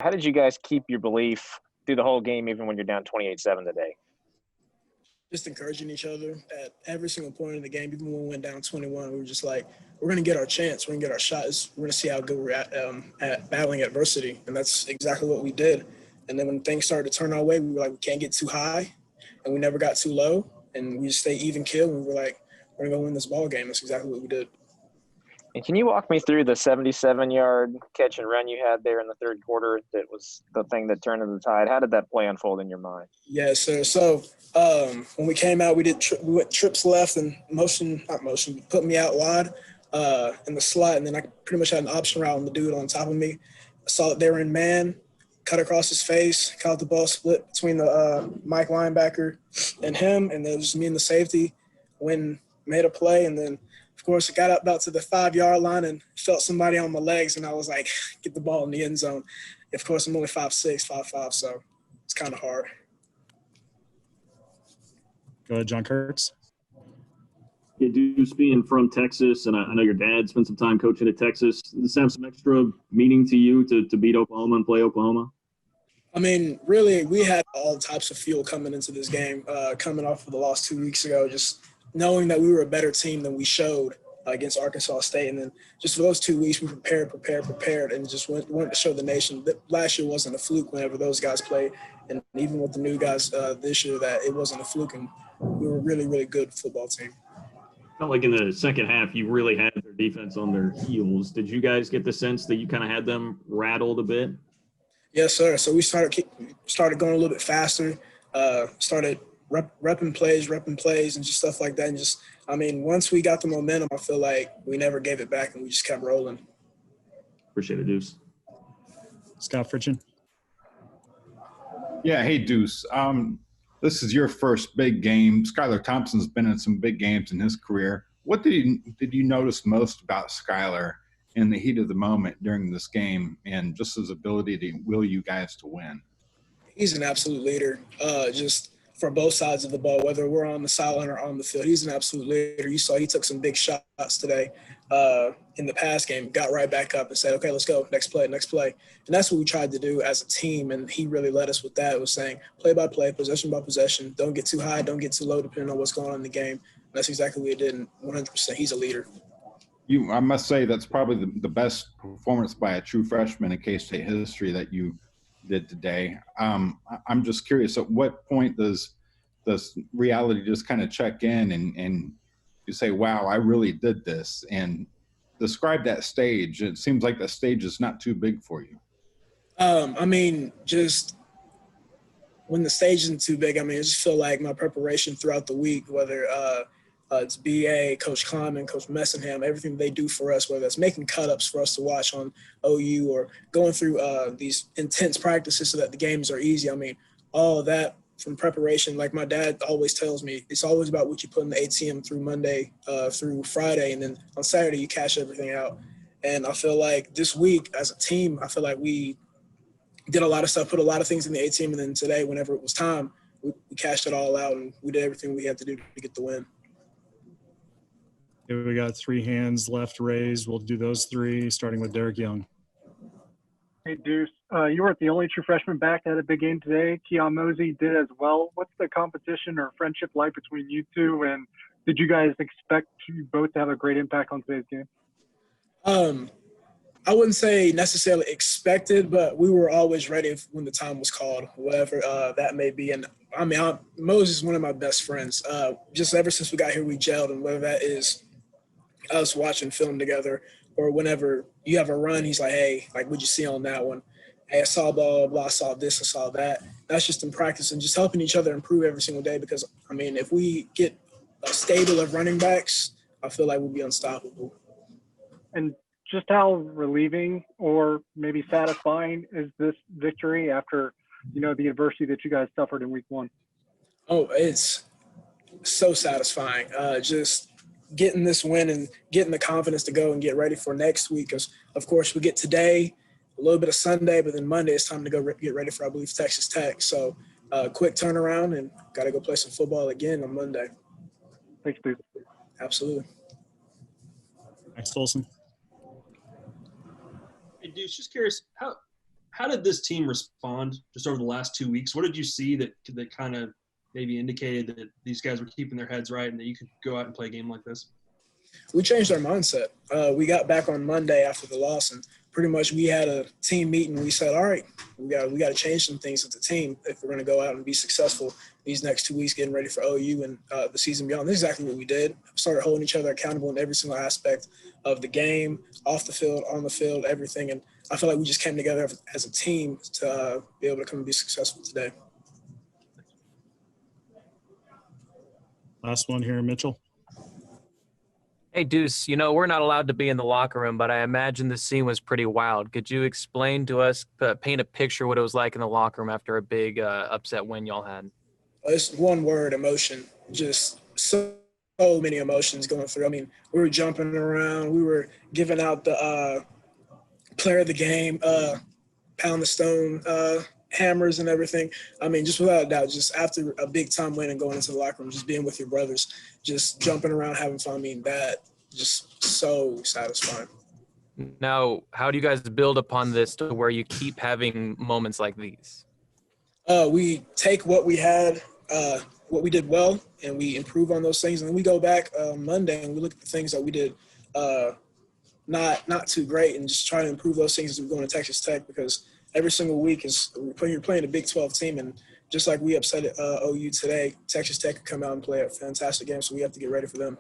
How did you guys keep your belief through the whole game, even when you're down 28-7 today? Just encouraging each other at every single point in the game. Even when we went down 21, we were just like, we're going to get our chance. We're going to get our shots. We're going to see how good we're at battling adversity. And that's exactly what we did. And then when things started to turn our way, we were like, we can't get too high. And we never got too low. And we just stayed even keel. And we were like, we're going to go win this ball game. That's exactly what we did. And can you walk me through the 77-yard catch and run you had there in the third quarter that was the thing that turned the tide? How did that play unfold in your mind? Yes, sir. So when we came out, we went trips left and put me out wide in the slot, and then I pretty much had an option route on the dude on top of me. I saw that they were in man, cut across his face, caught the ball split between the Mike linebacker and him, and then it was me and the safety. Made a play, and then, of course, I got up about to the 5-yard line and felt somebody on my legs, and I was like, get the ball in the end zone. Of course, I'm only 5'6", 5'5", so it's kind of hard. Go ahead, John Kurtz. Yeah, Deuce, being from Texas, and I know your dad spent some time coaching at Texas, does this have some extra meaning to you to beat Oklahoma and play Oklahoma? I mean, really, we had all types of fuel coming into this game, coming off of the loss 2 weeks ago, just knowing that we were a better team than we showed against Arkansas State. And then just for those 2 weeks, we prepared, and just wanted to show the nation that last year wasn't a fluke whenever those guys played. And even with the new guys this year, that it wasn't a fluke, and we were a really, really good football team. Felt like in the second half, you really had their defense on their heels. Did you guys get the sense that you kind of had them rattled a bit? Yes, sir. So we started going a little bit faster, started repping plays and just stuff like that. And just, I mean, once we got the momentum, I feel like we never gave it back and we just kept rolling. Appreciate it, Deuce. Scott Fritchen. Yeah, hey, Deuce. This is your first big game. Skyler Thompson's been in some big games in his career. What did you notice most about Skyler in the heat of the moment during this game and just his ability to will you guys to win? He's an absolute leader, just for both sides of the ball, whether we're on the sideline or on the field. He's an absolute leader. You saw he took some big shots today in the pass game, got right back up and said, okay, let's go, next play. And that's what we tried to do as a team, and he really led us with that. It was saying play by play, possession by possession, don't get too high, don't get too low, depending on what's going on in the game. And that's exactly what he did, and 100%, he's a leader. I must say that's probably the best performance by a true freshman in K-State history that you did today. I'm just curious, at what point does reality just kind of check in and you say, wow, I really did this? And describe that stage. It seems like the stage is not too big for you. I mean, just when the stage isn't too big, I mean, I just feel like my preparation throughout the week, whether it's BA, Coach Kleiman, Coach Messingham, everything they do for us, whether it's making cut-ups for us to watch on OU or going through these intense practices so that the games are easy. I mean, all of that from preparation, like my dad always tells me, it's always about what you put in the ATM through Monday through Friday, and then on Saturday you cash everything out. And I feel like this week as a team, I feel like we did a lot of stuff, put a lot of things in the ATM, and then today, whenever it was time, we cashed it all out and we did everything we had to do to get the win. We got 3 hands left raised. We'll do those 3, starting with Derek Young. Hey, Deuce. You weren't the only true freshman back that had a big game today. Keon Mosey did as well. What's the competition or friendship like between you two, and did you guys expect you both to have a great impact on today's game? I wouldn't say necessarily expected, but we were always ready when the time was called, whatever that may be. And I mean, Moses is one of my best friends. Just ever since we got here, we gelled, and whether that is us watching film together or whenever you have a run, he's like, hey, like, what'd you see on that one? Hey, I saw blah, blah, blah, I saw this, I saw that. That's just in practice and just helping each other improve every single day because, I mean, if we get a stable of running backs, I feel like we'll be unstoppable. And just how relieving or maybe satisfying is this victory after, you know, the adversity that you guys suffered in week 1? Oh, it's so satisfying. Just getting this win and getting the confidence to go and get ready for next week. Because, of course, we get today, a little bit of Sunday, but then Monday it's time to go get ready for, I believe, Texas Tech. So quick turnaround and got to go play some football again on Monday. Thanks, Steve. Absolutely. Max Tolson. Hey, Deuce, just curious, how did this team respond just over the last 2 weeks? What did you see that kind of maybe indicated that these guys were keeping their heads right and that you could go out and play a game like this? We changed our mindset. We got back on Monday after the loss, and pretty much we had a team meeting. We said, all right, we got to change some things as a team if we're going to go out and be successful these next 2 weeks getting ready for OU and the season beyond. This is exactly what we did. Started holding each other accountable in every single aspect of the game, off the field, on the field, everything. And I feel like we just came together as a team to be able to come and be successful today. Last one here, Mitchell. Hey, Deuce, we're not allowed to be in the locker room, but I imagine the scene was pretty wild. Could you explain to us, paint a picture what it was like in the locker room after a big upset win y'all had? It's one word, emotion. Just so many emotions going through. I mean, we were jumping around. We were giving out the player of the game, pound the stone hammers and everything. I mean, just without a doubt, just after a big time win and going into the locker room, just being with your brothers, just jumping around, having fun. I mean, that just so satisfying. Now, how do you guys build upon this to where you keep having moments like these? We take what we had, what we did well, and we improve on those things. And then we go back Monday and we look at the things that we did not too great and just try to improve those things as we go into Texas Tech, because every single week you're playing a Big 12 team, and just like we upset OU today, Texas Tech could come out and play a fantastic game, so we have to get ready for them.